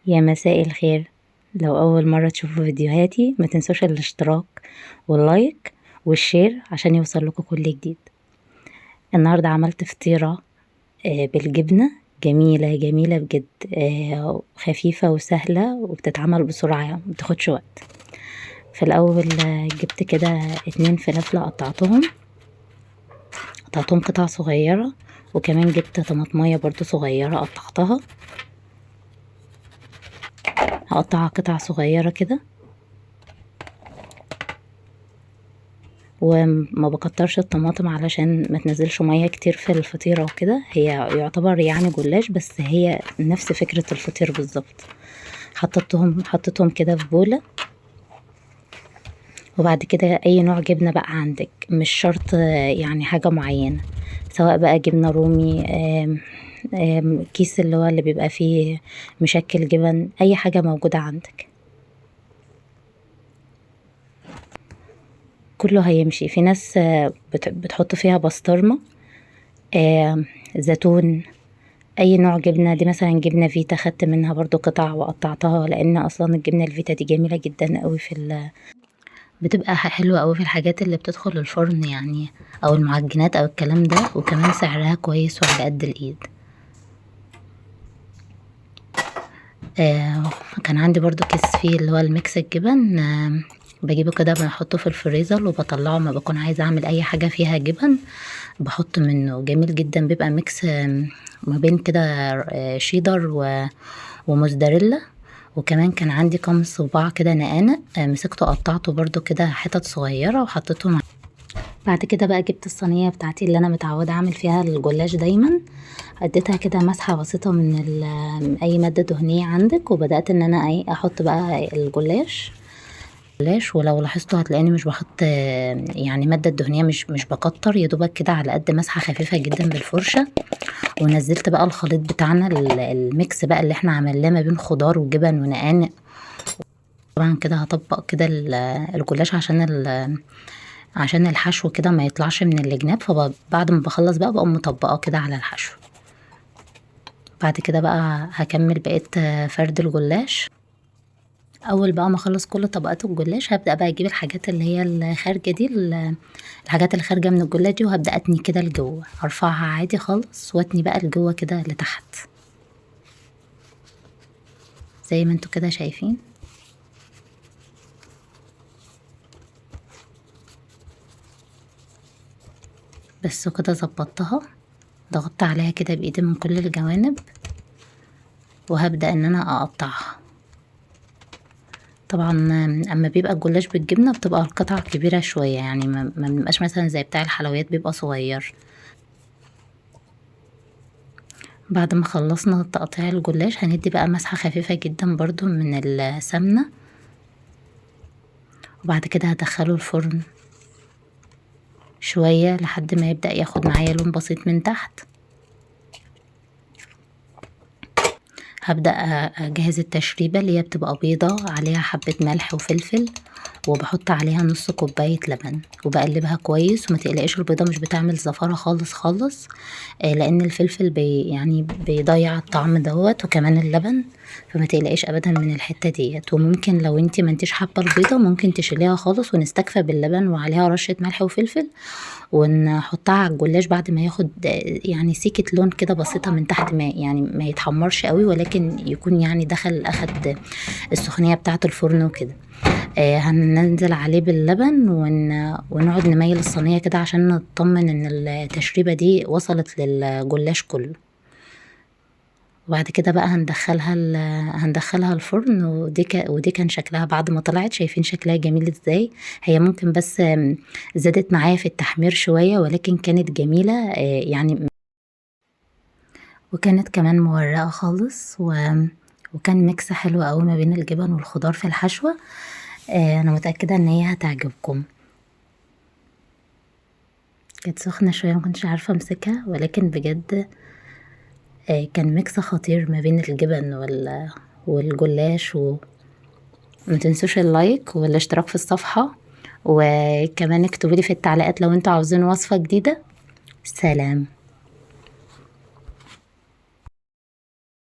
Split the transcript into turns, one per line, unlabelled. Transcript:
يا مساء الخير. لو أول مرة تشوفوا فيديوهاتي ما تنسوش الاشتراك واللايك والشير عشان يوصل لكم كل جديد. النهاردة عملت فطيرة بالجبنة جميلة جميلة بجد، خفيفة وسهلة وبتتعمل بسرعة مبتاخدش وقت. في الأول جبت كده 2 فلافل قطعتهم قطع صغيرة، وكمان جبت طماطمية برضو صغيرة قطعتها، هقطعها قطع صغيرة كده. وما بكترش الطماطم علشان ما تنزلش ميه كتير في الفطيرة وكده، هي يعتبر يعني جلاش بس هي نفس فكرة الفطير بالظبط. حطيتهم كده في بولة، وبعد كده اي نوع جبنة بقى عندك، مش شرط يعني حاجة معينة، سواء بقى جبنة رومي، كيس اللي هو اللي بيبقى فيه مشكل جبن، اي حاجة موجودة عندك كله هيمشي. في ناس بتحط فيها بسطرمة، زيتون، اي نوع جبنة. دي مثلا جبنة فيتا خدت منها برضو قطع وقطعتها، لان اصلا الجبنة الفيتا دي جميلة جدا قوي بتبقى حلوة قوي في الحاجات اللي بتدخل الفرن يعني، او المعجنات او الكلام ده، وكمان سعرها كويس وعلى قد الايد. كان عندي برضو كيس فيه اللي هو الميكس الجبن، بجيبه كده بحطه في الفريزر وبطلعه ما بكون عايزه اعمل اي حاجه فيها جبن، بحط منه جميل جدا، بيبقى ميكس ما بين كده شيدر وموزاريلا. وكمان كان عندي كام صباع كده نقانق، مسكته قطعته برضو كده حتت صغيره وحطيته مع. بعد كده بقى جبت الصينيه بتاعتي اللي انا متعوده اعمل فيها الجلاش دايما، اديتها كده مسحه بسيطه من اي ماده دهنيه عندك، وبدات ان انا احط بقى الجلاش. ولو لاحظتوا هتلاقيني مش بحط يعني ماده دهنيه، مش بكتر، يا دوبك كده على قد مسحه خفيفه جدا بالفرشه. ونزلت بقى الخليط بتاعنا الميكس بقى اللي احنا عملناه ما بين خضار وجبن ونقانق. طبعا كده هطبق كده الجلاش عشان الحشو كده ما يطلعش من الجناب، فبعد ما بخلص بقى بقوم مطبقاه كده على الحشو. بعد كده بقى هكمل بقية فرد الجلاش. اول بقى ما اخلص كل طبقات الجلاش هبدأ بقى اجيب الحاجات اللي هي الخارجة دي، الحاجات اللي خارجة من الجلاش دي، وهبدأ اتني كده لجوه، ارفعها عادي خالص واتني بقى لجوه كده لتحت زي ما انتوا كده شايفين. بس كده ظبطتها، ضغطت عليها كده بايدي من كل الجوانب، وهبدأ ان انا اقطعها. طبعا اما بيبقى الجلاش بالجبنه بتبقى القطع كبيره شويه، يعني ما بنبقاش مثلا زي بتاع الحلويات بيبقى صغير. بعد ما خلصنا تقطيع الجلاش هندي بقى مسحه خفيفه جدا برضو من السمنه، وبعد كده هدخله الفرن شويه لحد ما يبدأ ياخد معايا لون بسيط من تحت. هبدأ اجهز التشريبه اللي هي بتبقى بيضه عليها حبه ملح وفلفل، وبحط عليها نص كوباية لبن وبقلبها كويس. وما تقلقيش البيضة مش بتعمل زفارة خالص خالص، لان الفلفل يعني بيضيع الطعم دوت، وكمان اللبن، فما تقلقيش ابدا من الحتة ديت. وممكن لو انتي ما انتيش حابة البيضة ممكن تشيليها خالص ونستكفى باللبن وعليها رشة ملح وفلفل، ونحطها على الجلاش بعد ما ياخد يعني سيكة لون كده بسيطة من تحت، ما يعني ما يتحمرش قوي، ولكن يكون يعني اخد السخونية بتاعة الفرن وكده. هننزل عليه باللبن ونقعد نميل الصينية كده عشان نطمن ان التشريبة دي وصلت للجلاش كله. وبعد كده بقى هندخلها الفرن. ودي كان شكلها بعد ما طلعت، شايفين شكلها جميل ازاي. هي ممكن بس زادت معايا في التحمير شوية، ولكن كانت جميلة يعني، وكانت كمان مورقة خالص، وكان ميكس حلو قوي ما بين الجبن والخضار في الحشوة. انا متأكدة ان هي هتعجبكم. كانت سخنة شوية مكنتش عارفة امسكها، ولكن بجد كان ميكس خطير ما بين الجبن والجلاش. ومتنسوش اللايك والاشتراك في الصفحة، وكمان اكتبولي في التعليقات لو انتوا عاوزين وصفة جديدة. سلام.